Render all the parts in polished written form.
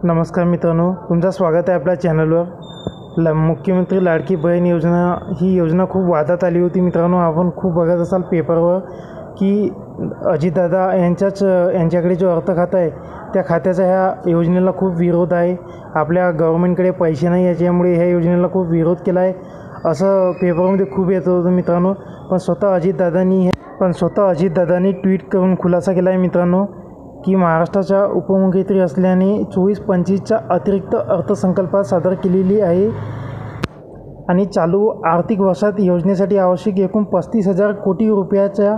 नमस्कार मित्रांनो, तुमचं स्वागत आहे आपल्या चॅनलवर। मुख्यमंत्री लाडकी बहीण योजना ही योजना खूप वादात आली होती मित्रांनो। आपण खूप बघत असाल पेपरवर की अजितदादा यांच्याकडे जो अर्थ खाता आहे त्या खात्याचा ह्या योजनेला खूप विरोध आहे। आपल्या गव्हर्नमेंटकडे पैसे नाही याच्यामुळे ह्या योजनेला खूप विरोध केला आहे असं पेपरमध्ये खूप येत होतं मित्रांनो। पण स्वतः अजितदादांनी ट्विट करून खुलासा केला आहे मित्रांनो की महाराष्ट्राच्या उपमुख्यमंत्री असल्याने 24-25च्या अतिरिक्त अर्थसंकल्पात सादर केलेली आहे आणि चालू आर्थिक वर्षात योजनेसाठी आवश्यक एकूण 35,000 कोटी रुपयाच्या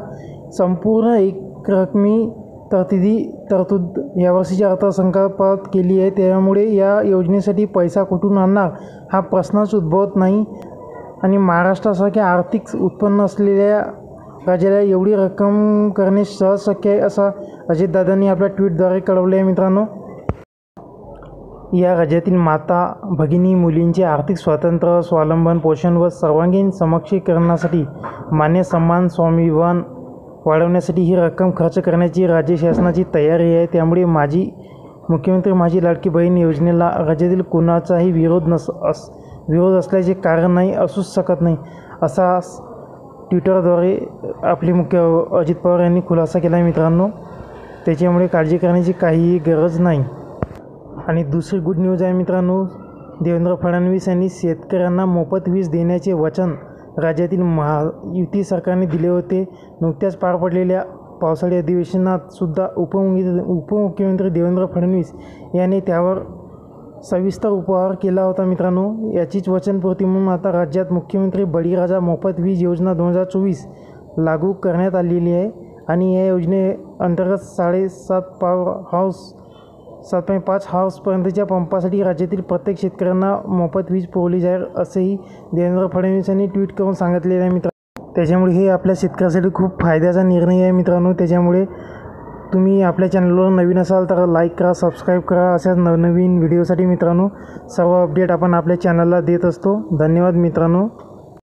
संपूर्ण एकरकमी तरतूद यावर्षीच्या अर्थसंकल्पात केली आहे। त्यामुळे या योजनेसाठी पैसा कुठून आणणार हा प्रश्नच उद्भवत नाही आणि महाराष्ट्रासारख्या आर्थिक उत्पन्न असलेल्या राज्याला एवढी रक्कम करणे सहज शक्य आहे असं अजितदादांनी आपल्या ट्विटद्वारे कळवले आहे मित्रांनो। या राज्यातील माता भगिनी मुलींचे आर्थिक स्वातंत्र्य, स्वावलंबन, पोषण व सर्वांगीण सक्षमीकरणासाठी मान्य सन्मान स्वाभिमान वाढवण्यासाठी ही रक्कम खर्च करण्याची राज्य शासनाची तयारी आहे। त्यामुळे मुख्यमंत्री माझी लाडकी बहीण योजनेला राज्यातील कुणाचाही विरोध असल्याचे कारण नाही, असूच शकत नाही असा ट्विटरद्वारे आपले अजित पवार यांनी खुलासा केला आहे मित्रांनो। त्याच्यामुळे काळजी करण्याची काहीही गरज नाही। आणि दुसरी गुड न्यूज आहे मित्रांनो, देवेंद्र फडणवीस यांनी शेतकऱ्यांना मोफत वीज देण्याचे वचन राज्यातील महायुती सरकारने दिले होते। नुकत्याच पार पडलेल्या पावसाळी अधिवेशनात सुद्धा उपमुख्यमंत्री देवेंद्र फडणवीस यांनी त्यावर सविस्तर उपहार केला होता मित्रांनो। याचीच वचनपूर्ती म्हणून आता राज्यात मुख्यमंत्री बळीराजा मोफत वीज योजना 2024 लागू करण्यात आलेली आहे आणि या योजनेअंतर्गत 7.5 हॉर्सपर्यंतच्या पंपासाठी राज्यातील प्रत्येक शेतकऱ्यांना मोफत वीज पुरवली जाईल असेही देवेंद्र फडणवीस यांनी ट्विट करून सांगितलेले आहे मित्रांनो। त्याच्यामुळे हे आपल्या शेतकऱ्यासाठी खूप फायद्याचा निर्णय आहे मित्रांनो। त्याच्यामुळे तुम्ही आपल्या चॅनलवर नवीन असाल तर लाईक करा, सबस्क्राईब करा। अशाच नवनवीन व्हिडिओसाठी मित्रांनो सर्व अपडेट आपण आपल्या चॅनलला देत असतो। धन्यवाद मित्रांनो।